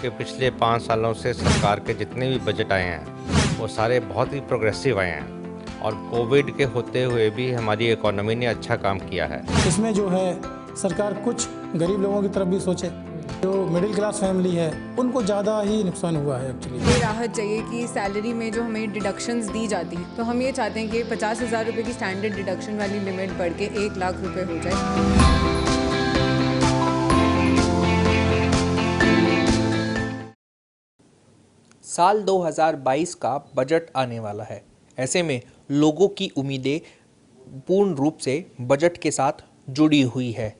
कि पिछले 5 सालों से सरकार के जितने भी बजट आए हैं वो सारे बहुत ही प्रोग्रेसिव आए हैं और कोविड के होते हुए भी हमारी इकोनॉमी ने अच्छा काम किया है। इसमें जो है सरकार कुछ गरीब लोगों की तरफ भी सोचे, जो मिडिल क्लास फैमिली है उनको ज़्यादा ही नुकसान हुआ है एक्चुअली। ये राहत चाहिए कि सैलरी में जो हमें डिडक्शंस दी जाती हैं, तो हम ये चाहते हैं कि 50,000 रुपये की स्टैंडर्ड डिडक्शन वाली लिमिट बढ़ के 1 लाख रुपये हो जाए। साल 2022 का बजट आने वाला है। ऐसे में लोगों की उम्मीदें पूर्ण रूप से बजट के साथ जुड़ी हुई है।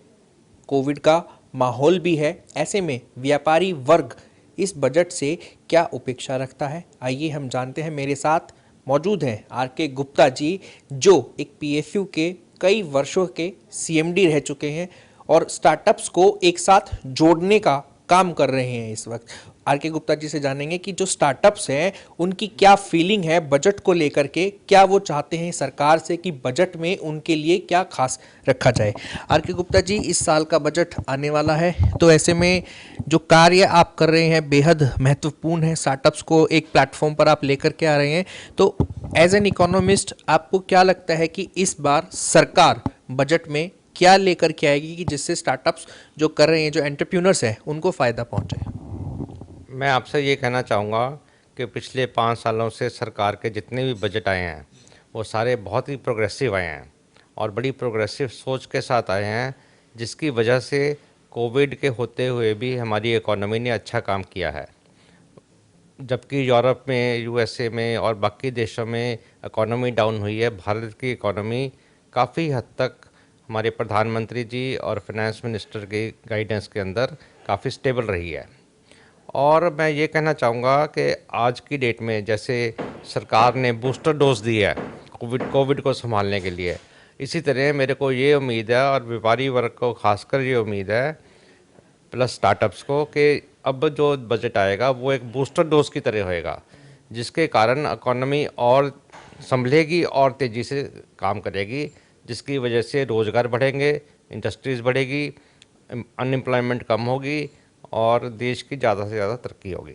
कोविड का माहौल भी है। ऐसे में व्यापारी वर्ग इस बजट से क्या अपेक्षा रखता है, आइए हम जानते हैं। मेरे साथ मौजूद हैं आर.के. गुप्ता जी, जो एक पीएसयू के कई वर्षों के सीएमडी रह चुके हैं और स्टार्टअप्स को एक साथ जोड़ने का काम कर रहे हैं इस वक्त। आर.के. गुप्ता जी से जानेंगे कि जो स्टार्टअप्स हैं उनकी क्या फीलिंग है बजट को लेकर के, क्या वो चाहते हैं सरकार से कि बजट में उनके लिए क्या खास रखा जाए। आर.के. गुप्ता जी, इस साल का बजट आने वाला है, तो ऐसे में जो कार्य आप कर रहे हैं बेहद महत्वपूर्ण है। स्टार्टअप्स को एक प्लेटफॉर्म पर आप लेकर के आ रहे हैं, तो एज एन इकोनॉमिस्ट आपको क्या लगता है कि इस बार सरकार बजट में क्या लेकर के आएगी कि जिससे स्टार्टअप्स जो कर रहे हैं, जो एंटरप्रेन्योर्स हैं, उनको फ़ायदा पहुंचे? मैं आपसे ये कहना चाहूँगा कि पिछले 5 सालों से सरकार के जितने भी बजट आए हैं वो सारे बहुत ही प्रोग्रेसिव आए हैं और बड़ी प्रोग्रेसिव सोच के साथ आए हैं, जिसकी वजह से कोविड के होते हुए भी हमारी इकोनॉमी ने अच्छा काम किया है। जबकि यूरोप में, यूएसए में और बाकी देशों में इकोनॉमी डाउन हुई है, भारत की इकोनॉमी काफ़ी हद तक हमारे प्रधानमंत्री जी और फाइनेंस मिनिस्टर के गाइडेंस के अंदर काफ़ी स्टेबल रही है। और मैं ये कहना चाहूँगा कि आज की डेट में जैसे सरकार ने बूस्टर डोज दी है कोविड को संभालने के लिए, इसी तरह मेरे को ये उम्मीद है और व्यापारी वर्ग को खासकर ये उम्मीद है, प्लस स्टार्टअप्स को, कि अब जो बजट आएगा वो एक बूस्टर डोज की तरह होएगा, जिसके कारण इकोनॉमी और संभलेगी और तेज़ी से काम करेगी, जिसकी वजह से रोज़गार बढ़ेंगे, इंडस्ट्रीज़ बढ़ेगी, अनएम्प्लॉयमेंट कम होगी और देश की ज़्यादा से ज़्यादा तरक्की होगी।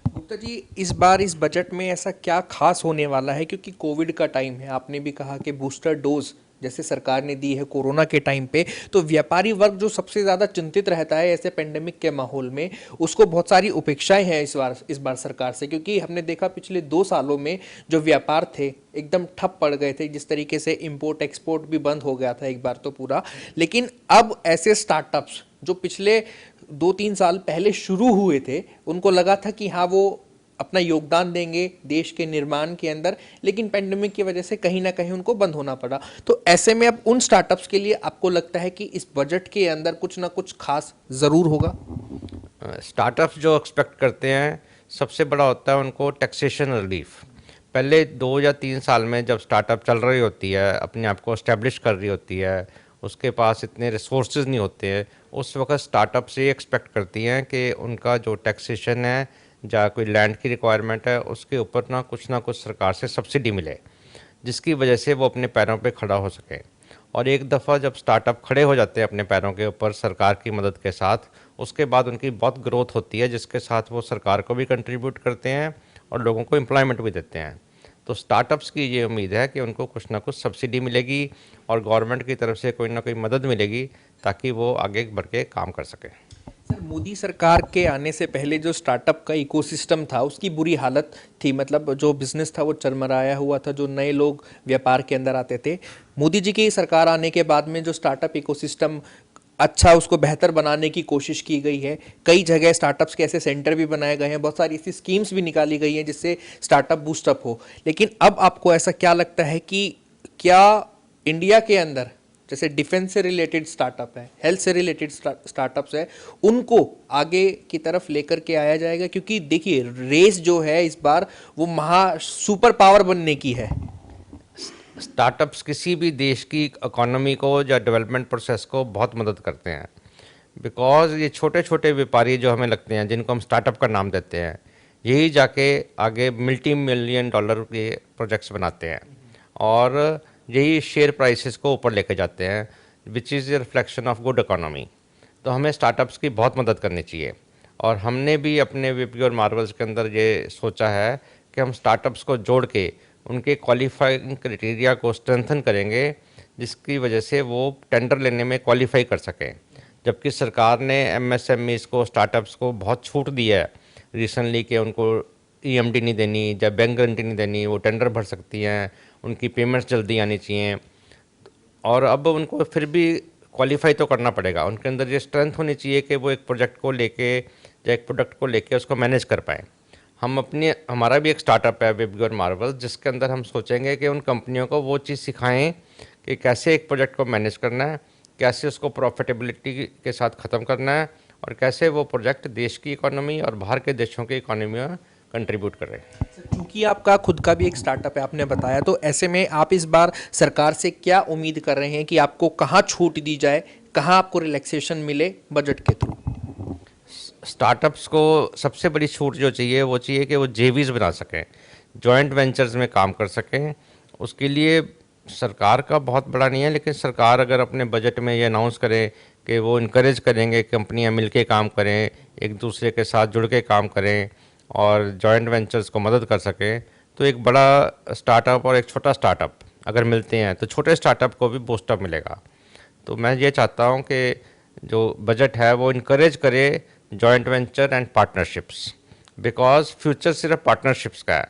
गुप्ता जी, इस बार इस बजट में ऐसा क्या खास होने वाला है, क्योंकि कोविड का टाइम है, आपने भी कहा कि बूस्टर डोज जैसे सरकार ने दी है कोरोना के टाइम पे, तो व्यापारी वर्ग जो सबसे ज़्यादा चिंतित रहता है ऐसे पेंडेमिक के माहौल में, उसको बहुत सारी अपेक्षाएं हैं इस बार सरकार से, क्योंकि हमने देखा पिछले 2 सालों में जो व्यापार थे एकदम ठप पड़ गए थे। जिस तरीके से इंपोर्ट एक्सपोर्ट भी बंद हो गया था एक बार तो पूरा, लेकिन अब ऐसे स्टार्टअप्स जो पिछले 2-3 साल पहले शुरू हुए थे, उनको लगा था कि हाँ वो अपना योगदान देंगे देश के निर्माण के अंदर, लेकिन पेंडेमिक की वजह से कहीं ना कहीं उनको बंद होना पड़ा। तो ऐसे में अब उन स्टार्टअप्स के लिए आपको लगता है कि इस बजट के अंदर कुछ ना कुछ खास ज़रूर होगा? स्टार्टअप्स जो एक्सपेक्ट करते हैं, सबसे बड़ा होता है उनको टैक्सेशन रिलीफ। पहले 2 या 3 साल में जब स्टार्टअप चल रही होती है, अपने आप को एस्टेब्लिश कर रही होती है, उसके पास इतने रिसोर्सेज नहीं होते हैं, उस वक्त स्टार्टअप से एक्सपेक्ट करती हैं कि उनका जो टैक्सेशन है या कोई लैंड की रिक्वायरमेंट है, उसके ऊपर ना कुछ सरकार से सब्सिडी मिले, जिसकी वजह से वो अपने पैरों पे खड़ा हो सके। और एक दफ़ा जब स्टार्टअप खड़े हो जाते हैं अपने पैरों के ऊपर सरकार की मदद के साथ, उसके बाद उनकी बहुत ग्रोथ होती है, जिसके साथ वो सरकार को भी कंट्रीब्यूट करते हैं और लोगों को एम्प्लॉयमेंट भी देते हैं। तो स्टार्टअप्स की ये उम्मीद है कि उनको कुछ ना कुछ सब्सिडी मिलेगी और गवर्नमेंट की तरफ से कोई ना कोई मदद मिलेगी, ताकि वो आगे बढ़ के काम कर सकें। सर, मोदी सरकार के आने से पहले जो स्टार्टअप का इकोसिस्टम था उसकी बुरी हालत थी, मतलब जो बिजनेस था वो चरमराया हुआ था, जो नए लोग व्यापार के अंदर आते थे। मोदी जी की सरकार आने के बाद में जो स्टार्टअप इकोसिस्टम अच्छा, उसको बेहतर बनाने की कोशिश की गई है। कई जगह स्टार्टअप्स के ऐसे सेंटर भी बनाए गए हैं, बहुत सारी ऐसी स्कीम्स भी निकाली गई हैं जिससे स्टार्टअप बूस्टअप हो। लेकिन अब आपको ऐसा क्या लगता है कि क्या इंडिया के अंदर जैसे डिफेंस से रिलेटेड स्टार्टअप है, हेल्थ से रिलेटेड स्टार्टअप्स है, उनको आगे की तरफ लेकर के आया जाएगा? क्योंकि देखिए रेस जो है इस बार वो सुपर पावर बनने की है। स्टार्टअप्स किसी भी देश की इकोनॉमी को या डेवलपमेंट प्रोसेस को बहुत मदद करते हैं, बिकॉज़ ये छोटे छोटे व्यापारी जो हमें लगते हैं, जिनको हम स्टार्टअप का नाम देते हैं, यही जाके आगे $multi-million के प्रोजेक्ट्स बनाते हैं और यही शेयर प्राइसेस को ऊपर लेके जाते हैं, which is a reflection of good economy. तो हमें स्टार्टअप्स की बहुत मदद करनी चाहिए और हमने भी अपने विपी और मार्वल्स के अंदर ये सोचा है कि हम स्टार्टअप्स को जोड़ के उनके क्वालिफाइंग क्राइटेरिया को स्ट्रेंथन करेंगे, जिसकी वजह से वो टेंडर लेने में क्वालिफाई कर सकें। जबकि सरकार ने एमएसएमईज़ को, स्टार्टअप्स को बहुत छूट दी है रिसेंटली कि उनको ईएमडी नहीं देनी या बैंक गारंटी नहीं देनी, वो टेंडर भर सकती हैं, उनकी पेमेंट्स जल्दी आनी चाहिए। और अब उनको फिर भी क्वालिफाई तो करना पड़ेगा, उनके अंदर ये स्ट्रेंथ होनी चाहिए कि वो एक प्रोजेक्ट को लेके या एक प्रोडक्ट को लेके उसको मैनेज कर पाएँ। हमारा भी एक स्टार्टअप है विपी और मार्वल्स, जिसके अंदर हम सोचेंगे कि उन कंपनियों को वो चीज़ सिखाएं कि कैसे एक प्रोजेक्ट को मैनेज करना है, कैसे उसको प्रॉफिटेबिलिटी के साथ ख़त्म करना है और कैसे वो प्रोजेक्ट देश की इकोनॉमी और बाहर के देशों की इकोनॉमी में कंट्रीब्यूट कर रहे हैं। क्योंकि आपका खुद का भी एक स्टार्टअप है, आपने बताया, तो ऐसे में आप इस बार सरकार से क्या उम्मीद कर रहे हैं कि आपको कहाँ छूट दी जाए, कहाँ आपको रिलैक्सेशन मिले बजट के थ्रू? स्टार्टअप्स को सबसे बड़ी छूट जो चाहिए वो चाहिए कि वो जेवीज़ बना सकें, जॉइंट वेंचर्स में काम कर सकें। उसके लिए सरकार का बहुत बड़ा नहीं है, लेकिन सरकार अगर अपने बजट में ये अनाउंस करे कि वो इनकरेज करेंगे कंपनियां मिलके काम करें, एक दूसरे के साथ जुड़ के काम करें और जॉइंट वेंचर्स को मदद कर सकें, तो एक बड़ा स्टार्टअप और एक छोटा स्टार्टअप अगर मिलते हैं तो छोटे स्टार्टअप को भी बूस्टअप मिलेगा। तो मैं ये चाहता हूँ कि जो बजट है वो इनकरेज करे joint venture and partnerships, because future सिर्फ पार्टनरशिप्स का है।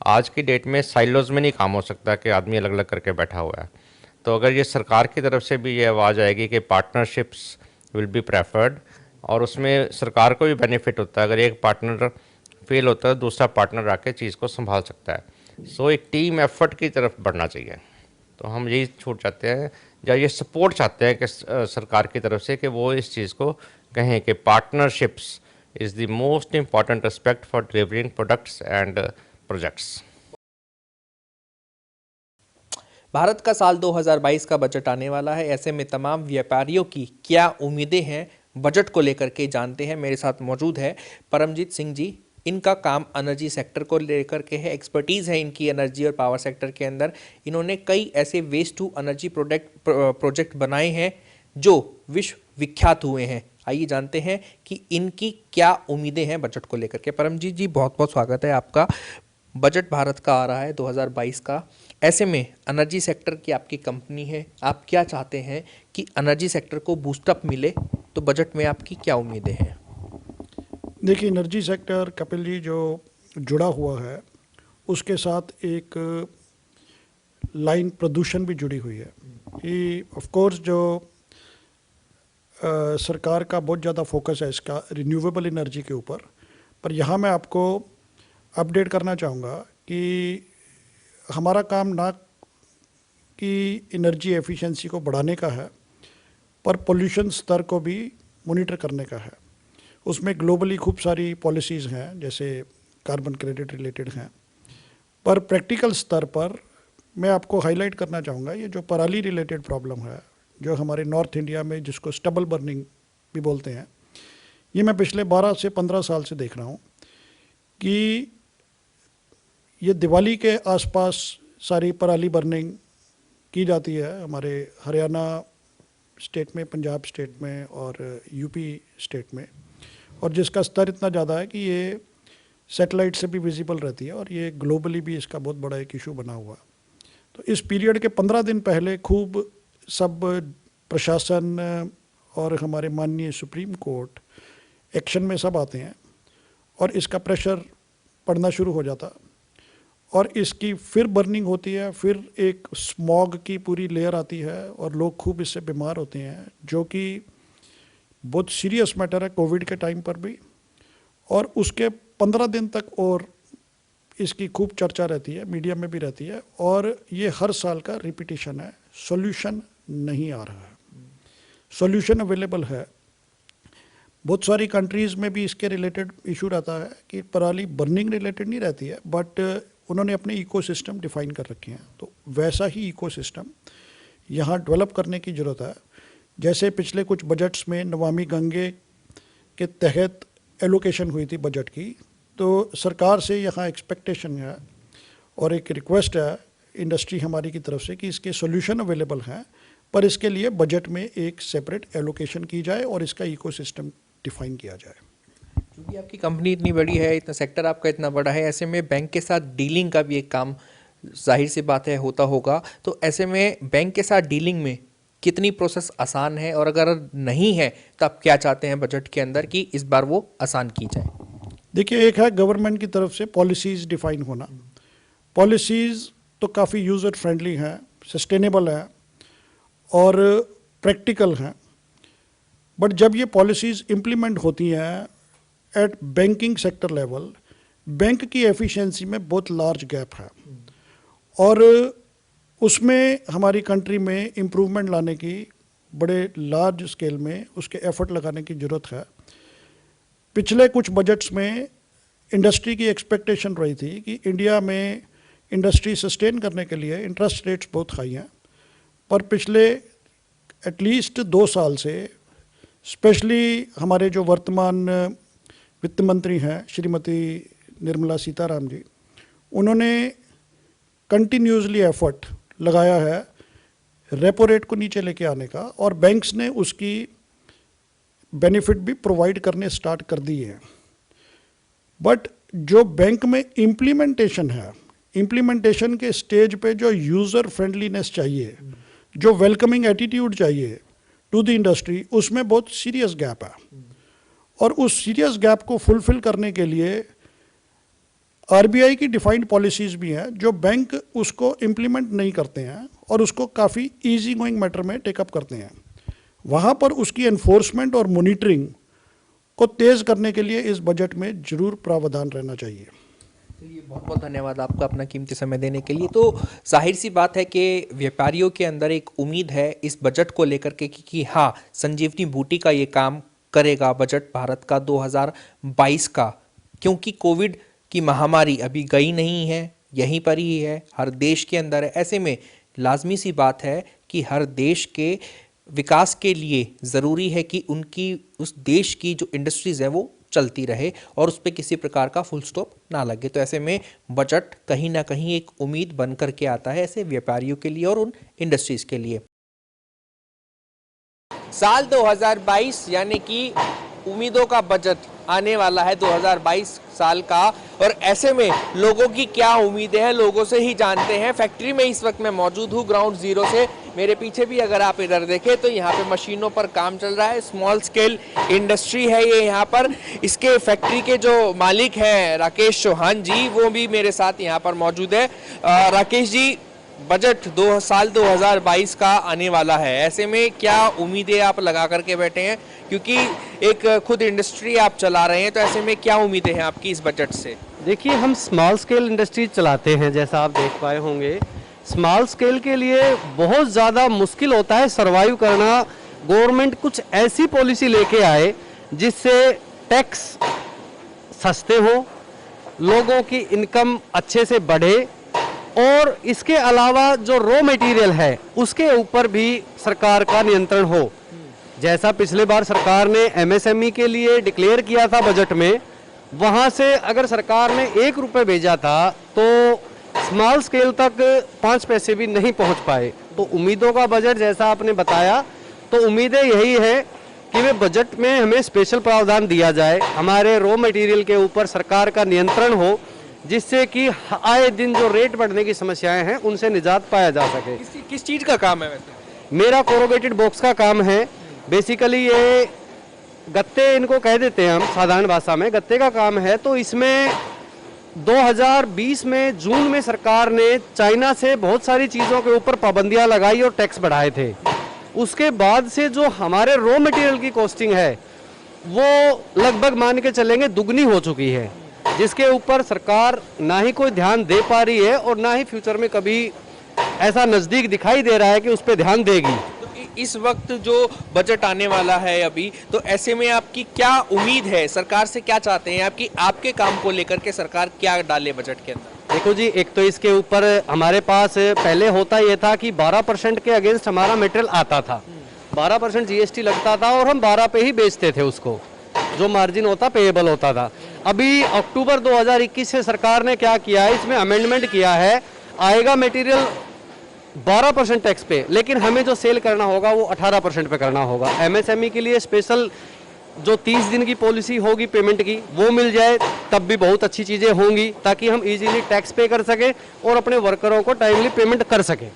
आज की डेट में साइलोज में नहीं काम हो सकता कि आदमी अलग अलग करके बैठा हुआ है। तो अगर ये सरकार की तरफ से भी ये आवाज़ आएगी कि पार्टनरशिप्स विल बी प्रेफर्ड, और उसमें सरकार को भी बेनिफिट होता है, अगर एक पार्टनर फेल होता है दूसरा पार्टनर आके चीज़ को संभाल सकता है। सो एक टीम एफर्ट की तरफ बढ़ना चाहिए। तो हम यही छूट चाहते हैं या ये सपोर्ट चाहते हैं कि सरकार की तरफ से कि वो इस चीज़ को कहें कि partnerships is the most important aspect for delivering products and projects. Bharat का साल 2022 का बजट आने वाला है, ऐसे में तमाम व्यापारियों की क्या उम्मीदें हैं बजट को लेकर के जानते हैं। मेरे साथ मौजूद है परमजीत सिंह जी, इनका काम एनर्जी सेक्टर को लेकर के है, एक्सपर्टीज़ है इनकी एनर्जी और पावर सेक्टर के अंदर। इन्होंने कई ऐसे वेस्ट टू एनर्जी प्रोजेक्ट बनाए हैं जो विश्व विख्यात हुए हैं। आइए जानते हैं कि इनकी क्या उम्मीदें हैं बजट को लेकर के। परमजीत जी, बहुत बहुत स्वागत है आपका। बजट भारत का आ रहा है 2022 का, ऐसे में एनर्जी सेक्टर की आपकी कंपनी है, आप क्या चाहते हैं कि एनर्जी सेक्टर को बूस्टअप मिले, तो बजट में आपकी क्या उम्मीदें हैं? देखिए, एनर्जी सेक्टर कपिल जी जो जुड़ा हुआ है उसके साथ एक लाइन प्रदूषण भी जुड़ी हुई है कि ऑफ कोर्स जो सरकार का बहुत ज़्यादा फोकस है इसका रिन्यूएबल एनर्जी के ऊपर, पर यहाँ मैं आपको अपडेट करना चाहूँगा कि हमारा काम ना कि एनर्जी एफिशिएंसी को बढ़ाने का है, पर पोल्यूशन स्तर को भी मॉनिटर करने का है। उसमें ग्लोबली खूब सारी पॉलिसीज़ हैं, जैसे कार्बन क्रेडिट रिलेटेड हैं, पर प्रैक्टिकल स्तर पर मैं आपको हाईलाइट करना चाहूँगा ये जो पराली रिलेटेड प्रॉब्लम है, जो हमारे नॉर्थ इंडिया में जिसको स्टबल बर्निंग भी बोलते हैं, ये मैं पिछले 12 से 15 साल से देख रहा हूँ कि ये दिवाली के आसपास सारी पराली बर्निंग की जाती है हमारे हरियाणा स्टेट में, पंजाब स्टेट में और यूपी स्टेट में, और जिसका स्तर इतना ज़्यादा है कि ये सैटेलाइट से भी विजिबल रहती है और ये ग्लोबली भी इसका बहुत बड़ा एक इशू बना हुआ। तो इस पीरियड के 15 दिन पहले खूब सब प्रशासन और हमारे माननीय सुप्रीम कोर्ट एक्शन में सब आते हैं और इसका प्रेशर पड़ना शुरू हो जाता और इसकी फिर बर्निंग होती है, फिर एक स्मॉग की पूरी लेयर आती है और लोग खूब इससे बीमार होते हैं, जो कि बहुत सीरियस मैटर है कोविड के टाइम पर भी, और उसके 15 दिन तक और इसकी खूब चर्चा रहती है, मीडिया में भी रहती है, और ये हर साल का रिपीटिशन है। सॉल्यूशन नहीं आ रहा है, सॉल्यूशन अवेलेबल है। बहुत सारी कंट्रीज़ में भी इसके रिलेटेड इशू रहता है कि पराली बर्निंग रिलेटेड नहीं रहती है, बट उन्होंने अपने इकोसिस्टम डिफाइन कर रखे हैं, तो वैसा ही इकोसिस्टम यहाँ डेवलप करने की ज़रूरत है। जैसे पिछले कुछ बजट्स में नमामि गंगे के तहत एलोकेशन हुई थी बजट की, तो सरकार से यहाँ एक्सपेक्टेशन है और एक रिक्वेस्ट है इंडस्ट्री हमारी की तरफ से कि इसके सॉल्यूशन अवेलेबल हैं, पर इसके लिए बजट में एक सेपरेट एलोकेशन की जाए और इसका इकोसिस्टम डिफाइन किया जाए। क्योंकि आपकी कंपनी इतनी बड़ी है, इतना सेक्टर आपका इतना बड़ा है, ऐसे में बैंक के साथ डीलिंग का भी एक काम जाहिर सी बात है होता होगा। तो ऐसे में बैंक के साथ डीलिंग में कितनी प्रोसेस आसान है, और अगर नहीं है तो आप क्या चाहते हैं बजट के अंदर कि इस बार वो आसान की जाए? देखिए, एक है गवर्नमेंट की तरफ से पॉलिसीज़ डिफाइन होना। पॉलिसीज़ तो काफ़ी यूज़र फ्रेंडली हैं, सस्टेनेबल है और प्रैक्टिकल हैं, बट जब ये पॉलिसीज़ इम्प्लीमेंट होती हैं at banking sector level, bank की एफिशिएंसी में बहुत लार्ज गैप है और उसमें हमारी कंट्री में इम्प्रूवमेंट लाने की बड़े लार्ज स्केल में उसके एफर्ट लगाने की ज़रूरत है। पिछले कुछ बजट्स में इंडस्ट्री की एक्सपेक्टेशन रही थी कि इंडिया में इंडस्ट्री सस्टेन करने के लिए इंटरेस्ट रेट्स बहुत हाई हैं, पर पिछले एटलीस्ट 2 साल से स्पेशली हमारे जो वर्तमान वित्त मंत्री हैं श्रीमती निर्मला सीताराम जी, उन्होंने कंटिन्यूसली एफर्ट लगाया है रेपो रेट को नीचे लेके आने का, और बैंक्स ने उसकी बेनिफिट भी प्रोवाइड करने स्टार्ट कर दिए हैं। बट जो बैंक में इम्प्लीमेंटेशन है, इम्प्लीमेंटेशन के स्टेज पे जो यूज़र फ्रेंडलीनेस चाहिए, जो वेलकमिंग एटीट्यूड चाहिए टू द इंडस्ट्री, उसमें बहुत सीरियस गैप है। और उस सीरियस गैप को फुलफिल करने के लिए आरबीआई की डिफाइंड पॉलिसीज़ भी हैं, जो बैंक उसको इम्प्लीमेंट नहीं करते हैं और उसको काफ़ी इजी गोइंग मैटर में टेकअप करते हैं। वहाँ पर उसकी एनफोर्समेंट और मॉनिटरिंग को तेज़ करने के लिए इस बजट में ज़रूर प्रावधान रहना चाहिए। चलिए, बहुत बहुत धन्यवाद आपका अपना कीमती समय देने के लिए। तो जाहिर सी बात है कि व्यापारियों के अंदर एक उम्मीद है इस बजट को लेकर के कि हाँ, संजीवनी बूटी का ये काम करेगा बजट भारत का 2022 का, क्योंकि कोविड की महामारी अभी गई नहीं है, यहीं पर ही है, हर देश के अंदर है। ऐसे में लाजमी सी बात है कि हर देश के विकास के लिए ज़रूरी है कि उनकी उस देश की जो इंडस्ट्रीज़ हैं वो चलती रहे और उस पर किसी प्रकार का फुल स्टॉप ना लगे। तो ऐसे में बजट कहीं ना कहीं एक उम्मीद बन करके आता है ऐसे व्यापारियों के लिए और उन इंडस्ट्रीज़ के लिए। साल 2022 यानी कि उम्मीदों का बजट आने वाला है 2022 साल का, और ऐसे में लोगों की क्या उम्मीदें हैं लोगों से ही जानते हैं। फैक्ट्री में इस वक्त मैं मौजूद हूँ ग्राउंड जीरो से। मेरे पीछे भी अगर आप इधर देखें तो यहाँ पे मशीनों पर काम चल रहा है, स्मॉल स्केल इंडस्ट्री है ये यहाँ पर। इसके फैक्ट्री के जो मालिक हैं राकेश चौहान जी, वो भी मेरे साथ यहाँ पर मौजूद है। राकेश जी, बजट साल 2022 का आने वाला है, ऐसे में क्या उम्मीदें आप लगा करके बैठे हैं, क्योंकि एक खुद इंडस्ट्री आप चला रहे हैं, तो ऐसे में क्या उम्मीदें हैं आपकी इस बजट से? देखिए, हम स्मॉल स्केल इंडस्ट्री चलाते हैं, जैसा आप देख पाए होंगे। स्मॉल स्केल के लिए बहुत ज़्यादा मुश्किल होता है सरवाइव करना। गवर्नमेंट कुछ ऐसी पॉलिसी लेके आए जिससे टैक्स सस्ते हो, लोगों की इनकम अच्छे से बढ़े, और इसके अलावा जो रॉ मटेरियल है उसके ऊपर भी सरकार का नियंत्रण हो। जैसा पिछले बार सरकार ने एमएसएमई के लिए डिक्लेयर किया था बजट में, वहाँ से अगर सरकार ने 1 रुपये भेजा था तो स्मॉल स्केल तक 5 पैसे भी नहीं पहुँच पाए। तो उम्मीदों का बजट जैसा आपने बताया, तो उम्मीदें यही है कि वे बजट में हमें स्पेशल प्रावधान दिया जाए, हमारे रॉ मटेरियल के ऊपर सरकार का नियंत्रण हो, जिससे कि आए दिन जो रेट बढ़ने की समस्याएं हैं उनसे निजात पाया जा सके। किस चीज़ का काम है वैसे? मेरा कोरोगेटेड बॉक्स का काम है। बेसिकली ये गत्ते इनको कह देते हैं हम साधारण भाषा में, गत्ते का काम है। तो इसमें 2020 में जून में सरकार ने चाइना से बहुत सारी चीज़ों के ऊपर पाबंदियां लगाई और टैक्स बढ़ाए थे। उसके बाद से जो हमारे रॉ मटेरियल की कॉस्टिंग है वो लगभग मान के चलेंगे दुगनी हो चुकी है, जिसके ऊपर सरकार ना ही कोई ध्यान दे पा रही है और ना ही फ्यूचर में कभी ऐसा नज़दीक दिखाई दे रहा है कि उस पर ध्यान देगी। तो इस वक्त जो बजट आने वाला है अभी, तो ऐसे में आपकी क्या उम्मीद है, सरकार से क्या चाहते हैं आपके काम को लेकर के सरकार क्या डाले बजट के अंदर? देखो जी, एक तो इसके ऊपर हमारे पास पहले होता ये था कि 12% के अगेंस्ट हमारा मटेरियल आता था, 12% जीएसटी लगता था और हम 12 पे ही बेचते थे उसको, जो मार्जिन होता पेएबल होता था। अभी अक्टूबर 2021 से सरकार ने क्या किया है, इसमें अमेंडमेंट किया है, आएगा मटेरियल 12% टैक्स पे, लेकिन हमें जो सेल करना होगा वो 18% पे करना होगा। एमएसएमई के लिए स्पेशल जो 30 दिन की पॉलिसी होगी पेमेंट की वो मिल जाए, तब भी बहुत अच्छी चीज़ें होंगी, ताकि हम इजीली टैक्स पे कर सकें और अपने वर्करों को टाइमली पेमेंट कर सकें।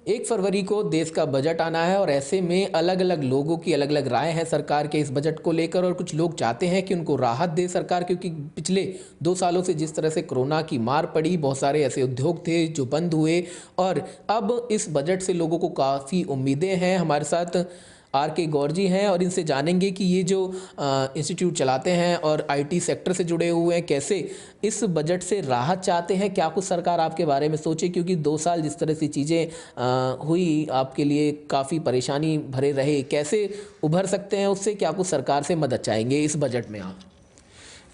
1 फरवरी को देश का बजट आना है और ऐसे में अलग अलग लोगों की अलग अलग राय है सरकार के इस बजट को लेकर। और कुछ लोग चाहते हैं कि उनको राहत दे सरकार, क्योंकि पिछले 2 सालों से जिस तरह से कोरोना की मार पड़ी, बहुत सारे ऐसे उद्योग थे जो बंद हुए और अब इस बजट से लोगों को काफ़ी उम्मीदें हैं। हमारे साथ RK गौर जी हैं और इनसे जानेंगे कि ये जो इंस्टीट्यूट चलाते हैं और IT सेक्टर से जुड़े हुए हैं, कैसे इस बजट से राहत चाहते हैं, क्या कुछ सरकार आपके बारे में सोचे, क्योंकि 2 साल जिस तरह से चीज़ें हुई आपके लिए काफ़ी परेशानी भरे रहे, कैसे उभर सकते हैं उससे, क्या कुछ सरकार से मदद चाहेंगे इस बजट में आप?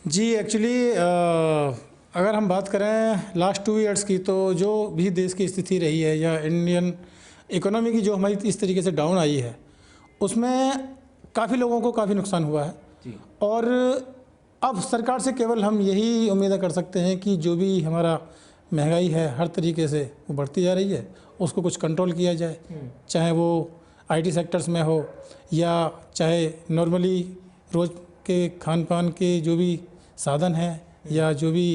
जी एक्चुअली अगर हम बात करें लास्ट 2 इयर्स की, तो जो भी देश की स्थिति रही है या इंडियन इकोनॉमी की जो हमारी इस तरीके से डाउन आई है, उसमें काफ़ी लोगों को काफ़ी नुकसान हुआ है जी। और अब सरकार से केवल हम यही उम्मीद कर सकते हैं कि जो भी हमारा महंगाई है हर तरीके से वो बढ़ती जा रही है, उसको कुछ कंट्रोल किया जाए, चाहे वो IT सेक्टर्स में हो या चाहे नॉर्मली रोज़ के खान पान के जो भी साधन हैं या जो भी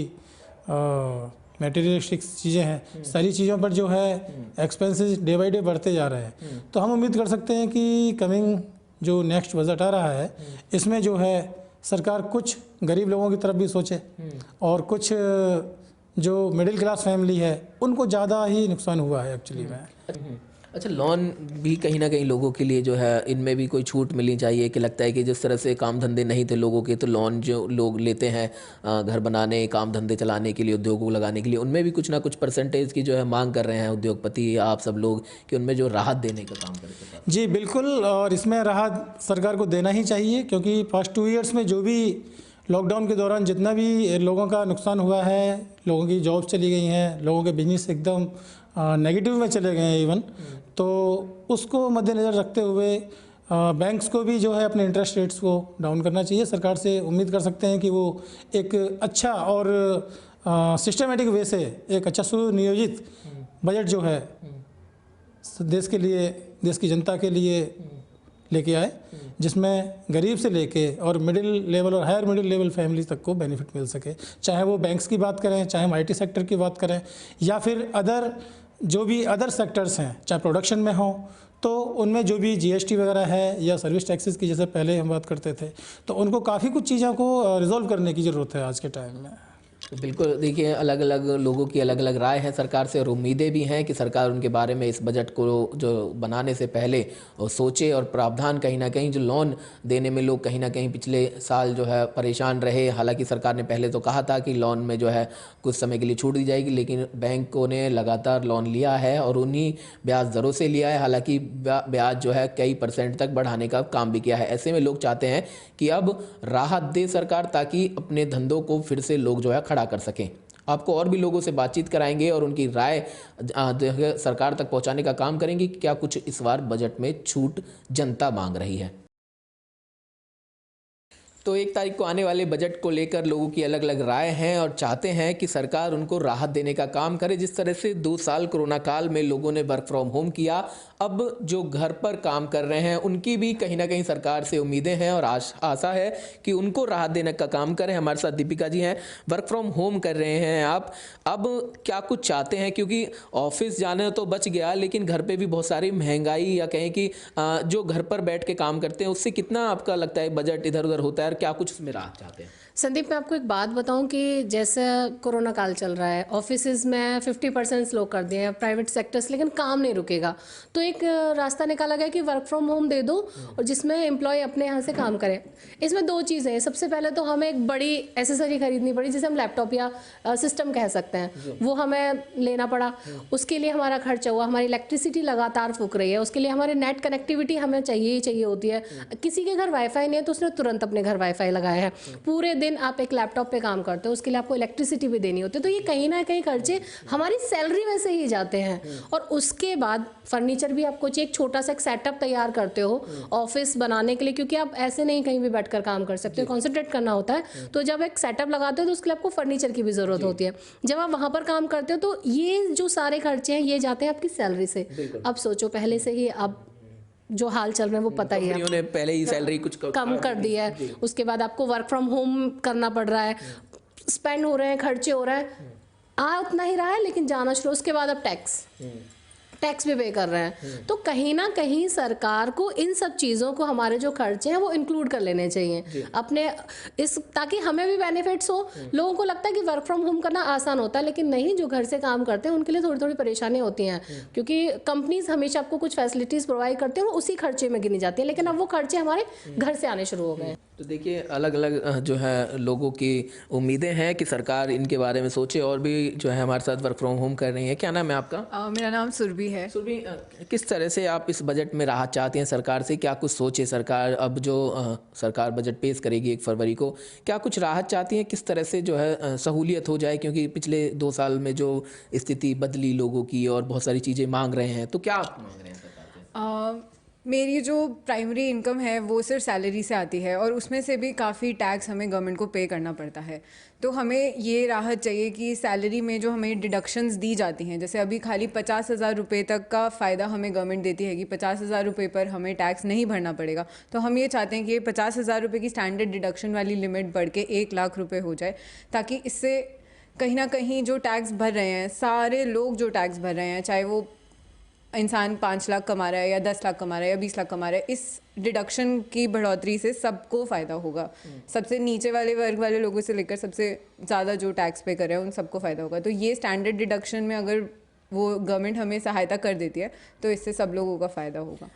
मटेरियलिस्टिक चीज़ें हैं, सारी चीज़ों पर जो है एक्सपेंसेस डे बाई डे बढ़ते जा रहे हैं। तो हम उम्मीद कर सकते हैं कि कमिंग जो नेक्स्ट बजट आ रहा है, इसमें जो है सरकार कुछ गरीब लोगों की तरफ भी सोचे और कुछ जो मिडिल क्लास फैमिली है उनको ज़्यादा ही नुकसान हुआ है एक्चुअली में। अच्छा, लोन भी कहीं ना कहीं लोगों के लिए जो है इनमें भी कोई छूट मिलनी चाहिए, कि लगता है कि जिस तरह से काम धंधे नहीं थे लोगों के, तो लोन जो लोग लेते हैं घर बनाने, काम धंधे चलाने के लिए, उद्योग को लगाने के लिए, उनमें भी कुछ ना कुछ परसेंटेज की जो है मांग कर रहे हैं उद्योगपति, आप सब लोग, कि उनमें जो राहत देने का काम करें। जी बिल्कुल, और इसमें राहत सरकार को देना ही चाहिए, क्योंकि पास्ट 2 इयर्स में जो भी लॉकडाउन के दौरान जितना भी लोगों का नुकसान हुआ है, लोगों की जॉब चली गई हैं, लोगों के बिजनेस एकदम नेगेटिव में चले गए हैं इवन, तो उसको मद्देनज़र रखते हुए बैंक्स को भी जो है अपने इंटरेस्ट रेट्स को डाउन करना चाहिए। सरकार से उम्मीद कर सकते हैं कि वो एक अच्छा और सिस्टमेटिक वे से एक अच्छा सुनियोजित बजट जो है देश के लिए, देश की जनता के लिए लेके आए, जिसमें गरीब से लेके और मिडिल लेवल और हायर मिडिल लेवल फैमिली तक को बेनिफिट मिल सके। चाहे वो बैंक्स की बात करें, चाहे हम IT सेक्टर की बात करें, या फिर अदर जो भी अदर सेक्टर्स हैं, चाहे प्रोडक्शन में हो, तो उनमें जो भी GST वगैरह है या सर्विस टैक्सेस की जैसे पहले हम बात करते थे, तो उनको काफ़ी कुछ चीज़ों को रिजॉल्व करने की ज़रूरत है आज के टाइम में। तो बिल्कुल देखिए, अलग अलग लोगों की अलग अलग राय है सरकार से और उम्मीदें भी हैं कि सरकार उनके बारे में इस बजट को जो बनाने से पहले सोचे और प्रावधान कहीं ना कहीं जो लोन देने में लोग कहीं ना कहीं पिछले साल जो है परेशान रहे। हालांकि सरकार ने पहले तो कहा था कि लोन में जो है कुछ समय के लिए छूट दी जाएगी, लेकिन बैंकों ने लगातार लोन लिया है और उन्हीं ब्याज दरों से लिया है। हालांकि ब्याज जो है कई % तक बढ़ाने का काम भी किया है। ऐसे में लोग चाहते हैं कि अब राहत दे सरकार, ताकि अपने धंधों को फिर से लोग जो है खड़ा कर सकें। आपको और भी लोगों से बातचीत कराएंगे और उनकी राय सरकार तक पहुंचाने का काम करेंगे कि क्या कुछ इस बार बजट में छूट जनता मांग रही है। तो 1 तारीख को आने वाले बजट को लेकर लोगों की अलग अलग राय हैं और चाहते हैं कि सरकार उनको राहत देने का काम करे। जिस तरह से 2 साल कोरोना काल में लोगों ने वर्क फ्रॉम होम किया, अब जो घर पर काम कर रहे हैं उनकी भी कहीं ना कहीं सरकार से उम्मीदें हैं और आशा है कि उनको राहत देने का काम करें। हमारे साथ दीपिका जी हैं, वर्क फ्रॉम होम कर रहे हैं आप, अब क्या कुछ चाहते हैं, क्योंकि ऑफिस जाने तो बच गया, लेकिन घर पे भी बहुत सारी महंगाई या कहें कि जो घर पर बैठ के काम करते हैं उससे कितना आपका लगता है बजट इधर उधर होता है, क्या कुछ उसमें राहत चाहते हैं? संदीप, मैं आपको एक बात बताऊं कि जैसे कोरोना काल चल रहा है, ऑफिसेज में 50% स्लो कर दिए हैं, प्राइवेट सेक्टर्स, लेकिन काम नहीं रुकेगा। तो एक रास्ता निकाला गया कि वर्क फ्रॉम होम दे दो और जिसमें एम्प्लॉय अपने यहाँ से काम करें। इसमें 2 चीज़ें हैं। सबसे पहले तो हमें एक बड़ी एसेसरी खरीदनी पड़ी, जिसे हम लैपटॉप या सिस्टम कह सकते हैं, वो हमें लेना पड़ा। उसके लिए हमारा खर्चा हुआ, हमारी इलेक्ट्रिसिटी लगातार फूक रही है, उसके लिए हमारी नेट कनेक्टिविटी हमें चाहिए ही चाहिए होती है। किसी के घर वाईफाई नहीं है तो उसने तुरंत अपने घर वाईफाई लगाया है। पूरे दिन आप एक लैपटॉप पे काम करते हो, उसके लिए आपको इलेक्ट्रिसिटी भी देनी होती है। तो ये कहीं ना कहीं खर्चे हमारी सैलरी में से ही जाते हैं। और उसके बाद फर्नीचर भी आपको चाहिए, एक छोटा सा एक सेटअप तैयार करते हो ऑफिस बनाने के लिए, क्योंकि आप ऐसे नहीं कहीं भी बैठकर काम कर सकते हो, कॉन्सेंट्रेट करना होता है। तो जब एक सेटअप लगाते हो तो उसके लिए आपको फर्नीचर की भी ज़रूरत होती है। जब आप वहाँ पर काम करते हो तो ये जो सारे खर्चे हैं ये जाते हैं आपकी सैलरी से। अब सोचो, पहले से ही आप जो हाल चल रहे हैं वो पता ही है। कंपनियों ने पहले ही सैलरी कुछ कम कर दिया है, उसके बाद आपको वर्क फ्रॉम होम करना पड़ रहा है, स्पेंड हो रहे हैं, खर्चे हो रहे हैं, आ उतना ही रहा है लेकिन जाना शुरू। उसके बाद अब टैक्स भी पे कर रहे हैं। तो कहीं ना कहीं सरकार को इन सब चीज़ों को, हमारे जो खर्चे हैं वो इंक्लूड कर लेने चाहिए अपने इस, ताकि हमें भी बेनिफिट्स हो। लोगों को लगता है कि वर्क फ्रॉम होम करना आसान होता है, लेकिन नहीं, जो घर से काम करते हैं उनके लिए थोड़ी थोड़ी परेशानी होती हैं, क्योंकि कंपनीज हमेशा आपको कुछ फैसिलिटीज़ प्रोवाइड करती हैं, वो उसी खर्चे में गिनी जाती है, लेकिन अब वो खर्चे हमारे घर से आने शुरू हो गए हैं। तो देखिए, अलग अलग जो है लोगों की उम्मीदें हैं कि सरकार इनके बारे में सोचे, और भी जो है हमारे साथ वर्क फ्रॉम होम कर रही है। क्या नाम है आपका? मेरा नाम सुरभि है। सुरभि, किस तरह से आप इस बजट में राहत चाहती हैं सरकार से? क्या कुछ सोचे सरकार? अब जो सरकार बजट पेश करेगी 1 फरवरी को, क्या कुछ राहत चाहती हैं? किस तरह से जो है सहूलियत हो जाए? क्योंकि पिछले 2 साल में जो स्थिति बदली लोगों की और बहुत सारी चीज़ें मांग रहे हैं, तो क्या आप मांग रहे हैं सरकार से? मेरी जो प्राइमरी इनकम है वो सिर्फ सैलरी से आती है, और उसमें से भी काफ़ी टैक्स हमें गवर्नमेंट को पे करना पड़ता है। तो हमें ये राहत चाहिए कि सैलरी में जो हमें डिडक्शंस दी जाती हैं, जैसे अभी खाली 50,000 रुपये तक का फ़ायदा हमें गवर्नमेंट देती है कि 50,000 रुपये पर हमें टैक्स नहीं भरना पड़ेगा। तो हम ये चाहते हैं कि 50,000 रुपये की स्टैंडर्ड डिडक्शन वाली लिमिट बढ़ के 1 लाख रुपये हो जाए, ताकि इससे कहीं ना कहीं जो टैक्स भर रहे हैं, सारे लोग जो टैक्स भर रहे हैं, चाहे वो इंसान 5 लाख कमा रहा है या 10 लाख कमा रहा है या 20 लाख कमा रहा है, इस डिडक्शन की बढ़ोतरी से सबको फ़ायदा होगा। सबसे नीचे वाले वर्ग वाले लोगों से लेकर सबसे ज़्यादा जो टैक्स पे कर रहे हैं उन सबको फ़ायदा होगा। तो ये स्टैंडर्ड डिडक्शन में अगर वो गवर्नमेंट हमें सहायता कर देती है तो इससे सब लोगों का फ़ायदा होगा।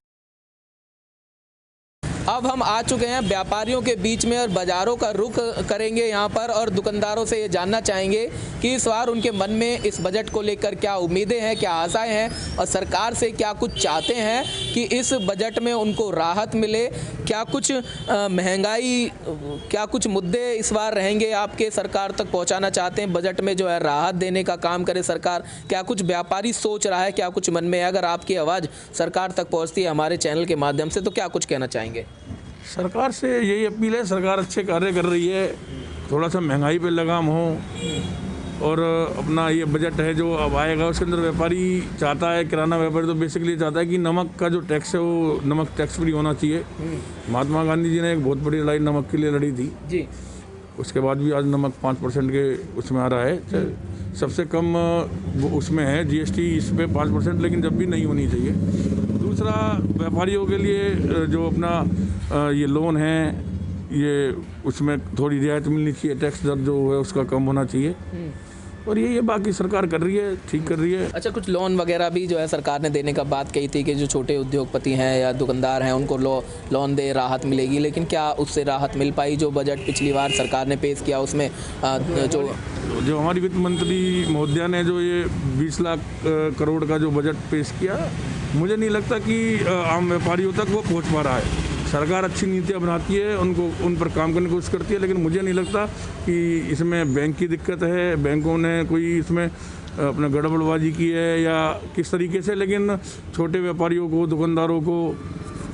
अब हम आ चुके हैं व्यापारियों के बीच में और बाज़ारों का रुख करेंगे यहाँ पर, और दुकानदारों से ये जानना चाहेंगे कि इस बार उनके मन में इस बजट को लेकर क्या उम्मीदें हैं, क्या आशाएं हैं, और सरकार से क्या कुछ चाहते हैं कि इस बजट में उनको राहत मिले। क्या कुछ महंगाई, क्या कुछ मुद्दे इस बार रहेंगे आपके सरकार तक पहुँचाना चाहते हैं, बजट में जो है राहत देने का काम करे सरकार? क्या कुछ व्यापारी सोच रहा है, क्या कुछ मन में है? अगर आपकी आवाज़ सरकार तक पहुँचती है हमारे चैनल के माध्यम से, तो क्या कुछ कहना चाहेंगे? सरकार से यही अपील है, सरकार अच्छे कार्य कर रही है, थोड़ा सा महंगाई पे लगाम हो, और अपना ये बजट है जो अब आएगा उसके अंदर व्यापारी चाहता है, किराना व्यापारी तो बेसिकली चाहता है कि नमक का जो टैक्स है वो नमक टैक्स फ्री होना चाहिए। महात्मा गांधी जी ने एक बहुत बड़ी लड़ाई नमक के लिए लड़ी थी जी, उसके बाद भी आज नमक 5% के उसमें आ रहा है। सबसे कम वो उसमें है GST इस पे 5%, लेकिन जब भी नहीं होनी चाहिए। दूसरा, व्यापारियों के लिए जो अपना ये लोन है, ये उसमें थोड़ी रियायत मिलनी चाहिए, टैक्स दर जो है उसका कम होना चाहिए, और ये बाकी सरकार कर रही है, ठीक कर रही है। अच्छा, कुछ लोन वगैरह भी जो है सरकार ने देने का बात कही थी कि जो छोटे उद्योगपति हैं या दुकानदार हैं उनको लोन दे, राहत मिलेगी, लेकिन क्या उससे राहत मिल पाई? जो बजट पिछली बार सरकार ने पेश किया उसमें जो हमारी वित्त मंत्री महोदया ने जो ये 20 लाख करोड़ का जो बजट पेश किया, मुझे नहीं लगता कि आम व्यापारियों तक वो पहुँच पा रहा है। सरकार अच्छी नीतियाँ बनाती है, उनको उन पर काम करने की कोशिश करती है, लेकिन मुझे नहीं लगता कि इसमें बैंक की दिक्कत है, बैंकों ने कोई इसमें अपना गड़बड़बाजी की है या किस तरीके से, लेकिन छोटे व्यापारियों को, दुकानदारों को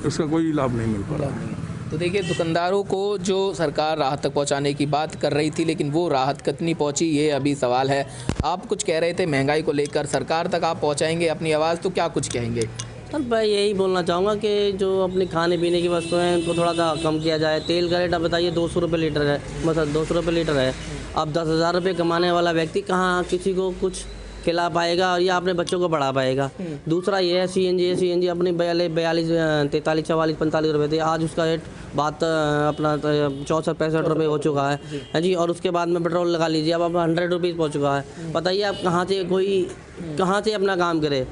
इसका कोई लाभ नहीं मिल पा रहा है। तो देखिए, दुकानदारों को जो सरकार राहत तक पहुंचाने की बात कर रही थी, लेकिन वो राहत कितनी पहुंची ये अभी सवाल है। आप कुछ कह रहे थे महंगाई को लेकर, सरकार तक आप पहुंचाएंगे अपनी आवाज़, तो क्या कुछ कहेंगे? सर मैं यही बोलना चाहूँगा कि जो अपने खाने पीने की वस्तुएं हैं उनको थोड़ा सा कम किया जाए। तेल का रेट आप बताइए 200 रुपये लीटर है, मतलब 200 रुपये लीटर है। अब 10,000 रुपये कमाने वाला व्यक्ति कहाँ किसी को कुछ खिला पाएगा और या अपने बच्चों को बढ़ा पाएगा। दूसरा ये है CNG अपनी 42, 43, 44, 45 रुपये थे, आज उसका रेट बात अपना 64-65 रुपये हो चुका है जी। और उसके बाद में पेट्रोल लगा लीजिए, अब 100 रुपीज़ पहुँच चुका है। बताइए आप कहाँ से अपना काम करे?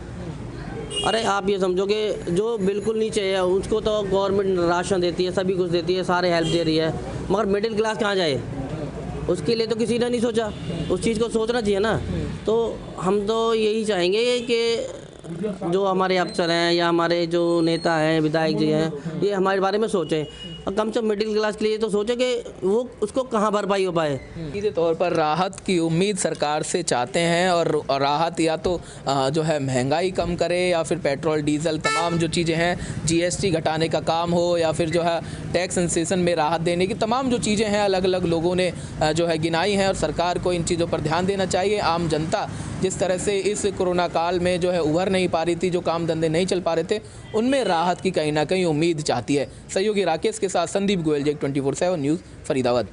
अरे आप ये समझो कि जो बिल्कुल नीचे है उसको तो गवर्नमेंट राशन देती है, सभी कुछ देती है, सारे हेल्प दे रही है, मगर मिडिल क्लास कहाँ जाए? उसके लिए तो किसी ने नहीं सोचा, उस चीज़ को सोचना चाहिए ना। तो हम तो यही चाहेंगे कि जो हमारे अफसर हैं या हमारे जो नेता हैं, विधायक जी हैं, ये हमारे बारे में सोचें, और कम से कम मिडिल क्लास के लिए तो सोचें कि वो उसको कहाँ भरपाई हो पाए। सीधे तौर पर राहत की उम्मीद सरकार से चाहते हैं, और राहत या तो जो है महंगाई कम करे, या फिर पेट्रोल डीजल तमाम जो चीज़ें हैं GST घटाने का काम हो, या फिर जो है टैक्स सेशन में राहत देने की तमाम जो चीज़ें हैं अलग अलग लोगों ने जो है गिनाई हैं, और सरकार को इन चीज़ों पर ध्यान देना चाहिए। आम जनता जिस तरह से इस कोरोना काल में जो है उभर नहीं पा रही थी, जो काम धंधे नहीं चल पा रहे थे, उनमें राहत की कहीं ना कहीं उम्मीद चाहती है। सहयोगी राकेश के साथ संदीप गोयल, जेक 24/7 न्यूज़, फरीदाबाद।